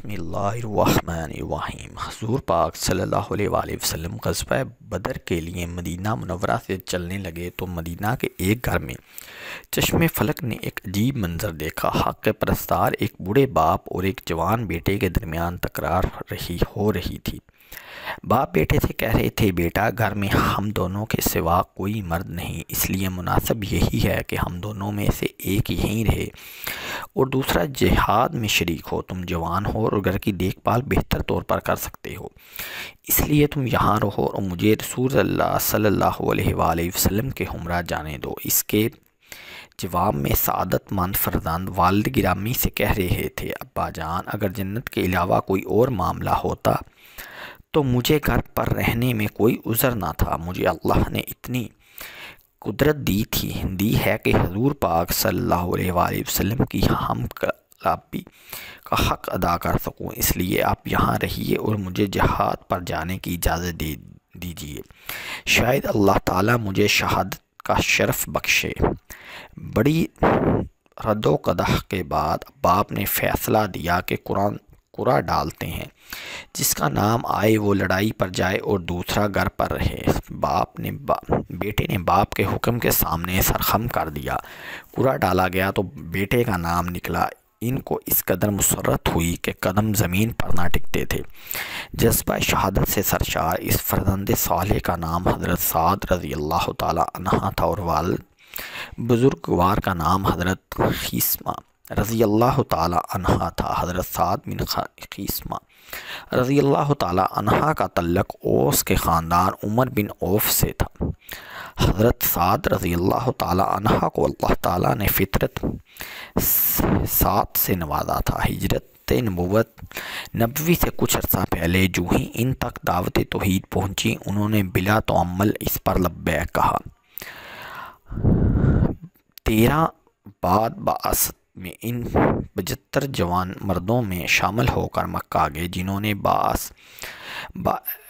بسم اللہ الرحمن الرحیم۔ حضور پاک صلی اللہ علیہ وآلہ وسلم غزوہ بدر کے لیے مدینہ منورہ سے چلنے لگے تو مدینہ کے ایک گھر میں چشم فلک نے ایک عجیب منظر دیکھا۔ حق پرستار ایک بوڑھے باپ اور ایک جوان بیٹے کے درمیان تکرار ہو رہی تھی۔ باپ بیٹے سے کہہ رہے تھے، بیٹا گھر میں ہم دونوں کے سوا کوئی مرد نہیں، اس لیے مناسب یہی ہے کہ ہم دونوں میں سے ایک یہیں رہے اور دوسرا جہاد میں شریک ہو۔ تم جوان ہو اور گھر کی دیکھ بھال بہتر طور پر کر سکتے ہو، اس لیے تم یہاں رہو اور مجھے رسول اللہ صلی اللہ علیہ وآلہ وسلم کے ہمراہ جانے دو۔ اس کے جواب میں سعادت مند فرزند والد گرامی سے کہہ رہے تھے، ابا جان اگر جنت کے علاوہ کوئی اور معاملہ ہوتا تو مجھے گھر پر رہنے میں کوئی عذر نہ تھا۔ مجھے اللہ نے اتنی قدرت دی ہے کہ حضور پاک صلی اللہ علیہ وآلہ وسلم کی ہم کلابی کا حق ادا کر سکوں، اس لیے آپ یہاں رہیے اور مجھے جہاد پر جانے کی اجازت دیجیے، شاید اللہ تعالیٰ مجھے شہادت کا شرف بخشے۔ بڑی رد و قدح کے بعد باپ نے فیصلہ دیا کہ قرعہ ڈالتے ہیں، جس کا نام آئے وہ لڑائی پر جائے اور دوسرا گھر پر رہے۔ بیٹے نے باپ کے حکم کے سامنے سرخم کر دیا۔ قرعہ ڈالا گیا تو بیٹے کا نام نکلا۔ ان کو اس قدر مسرت ہوئی کہ قدم زمین پر نہ ٹکتے تھے۔ جذبہ شہادت سے سرشار اس فرزند صالح کا نام حضرت سعد رضی اللہ تعالیٰ عنہ تھا اور والد بزرگوار کا نام حضرت خیسمہ رضی اللہ تعالیٰ عنہ تھا۔ حضرت سعد بن خیسمہ رضی اللہ تعالیٰ عنہ کا تعلق اوس کے خاندان عمر بن عوف سے تھا۔ حضرت سعد رضی اللہ تعالیٰ عنہ کو اللہ تعالیٰ نے فطرت سعد سے نوازا تھا۔ ہجرت نبوی سے کچھ عرصہ پہلے جو ہی ان تک دعوت توحید پہنچی، انہوں نے بلا تعمل اس پر لبیک کہا۔ 13 بعد بعثت میں ان 75 جوان مردوں میں شامل ہو کر مکہ گئے، جنہوں نے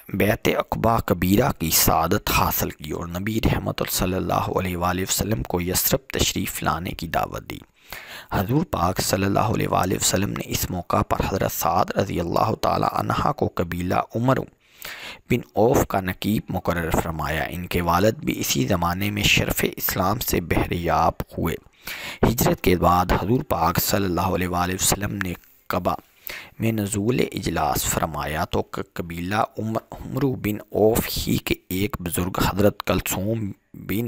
بیعت عقبہ کبیرہ کی سعادت حاصل کی اور نبی رحمت صلی اللہ علیہ وآلہ وسلم کو یثرب تشریف لانے کی دعوت دی۔ حضور پاک صلی اللہ علیہ وآلہ وسلم نے اس موقع پر حضرت سعد رضی اللہ تعالیٰ عنہ کو قبیلہ عمر بن عوف کا نقیب مقرر فرمایا۔ ان کے والد بھی اسی زمانے میں شرف اسلام سے بہریاب ہوئے۔ ہجرت کے بعد حضور پاک صلی اللہ علیہ وآلہ وسلم نے قبا میں نزول اجلاس فرمایا تو قبیلہ عمر بن عوف ہی کے ایک بزرگ حضرت کلثوم بن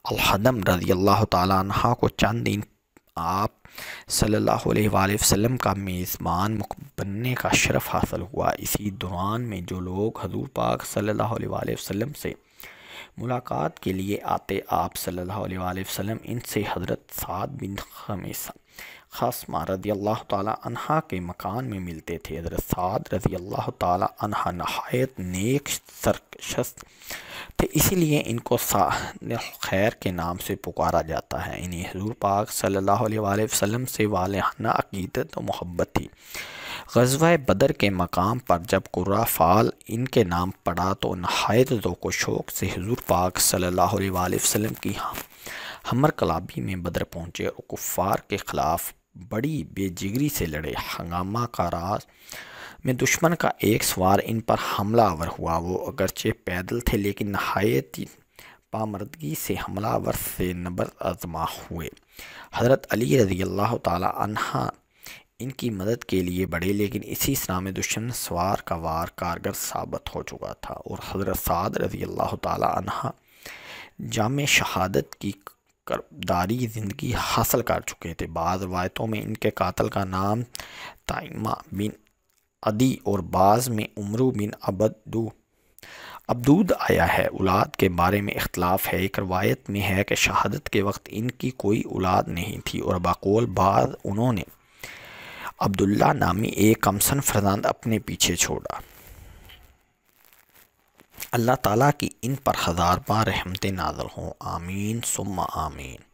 الحدم رضی اللہ تعالیٰ عنہ کو چند دن آپ صلی اللہ علیہ وآلہ وسلم کا میزبان بننے کا شرف حاصل ہوا۔ اسی دوران میں جو لوگ حضور پاک صلی اللہ علیہ وآلہ وسلم سے ملاقات کے لیے آتے، آپ صلی اللہ علیہ وآلہ وسلم ان سے حضرت سعد بن خیسمہ رضی اللہ تعالیٰ عنہ کے مکان میں ملتے تھے۔ حضرت سعد رضی اللہ تعالیٰ عنہ نہایت نیک شخص تھے، اسی لیے ان کو صاحب خیر کے نام سے پکارا جاتا ہے۔ انہیں حضور پاک صلی اللہ علیہ وآلہ وسلم سے والہانہ عقیدت و محبت تھی۔ غزوہ بدر کے مقام پر جب قرعہ فال ان کے نام پڑا تو نہایت ذوق و شوق سے حضور پاک صلی اللہ علیہ وآلہ وسلم کی ہمر کلابی میں بدر پہنچے اور کفار کے خلاف بڑی بے جگری سے لڑے۔ ہنگامہ کا راز میں دشمن کا ایک سوار ان پر حملہ آور ہوا۔ وہ اگرچہ پیدل تھے لیکن نہایت پامردگی سے حملہ آور سے نبرد آزما ہوئے۔ حضرت علی رضی اللہ تعالیٰ عنہ ان کی مدد کے لیے بڑھے، لیکن اسی صورت میں دشمن سوار کا وار کارگر ثابت ہو چکا تھا اور حضرت سعد رضی اللہ تعالیٰ عنہ جام شہادت کی کرداری زندگی حاصل کر چکے تھے۔ بعض روایتوں میں ان کے قاتل کا نام تائمہ بن عدی اور بعض میں عمرو بن عبدود آیا ہے۔ اولاد کے بارے میں اختلاف ہے۔ ایک روایت میں ہے کہ شہادت کے وقت ان کی کوئی اولاد نہیں تھی اور بقول بعض انہوں نے عبداللہ نامی ایک کمسن فرزند اپنے پیچھے چھوڑا۔ اللہ تعالیٰ کی ان پر ہزار بار رحمتیں نازل ہوں، آمین ثم آمین۔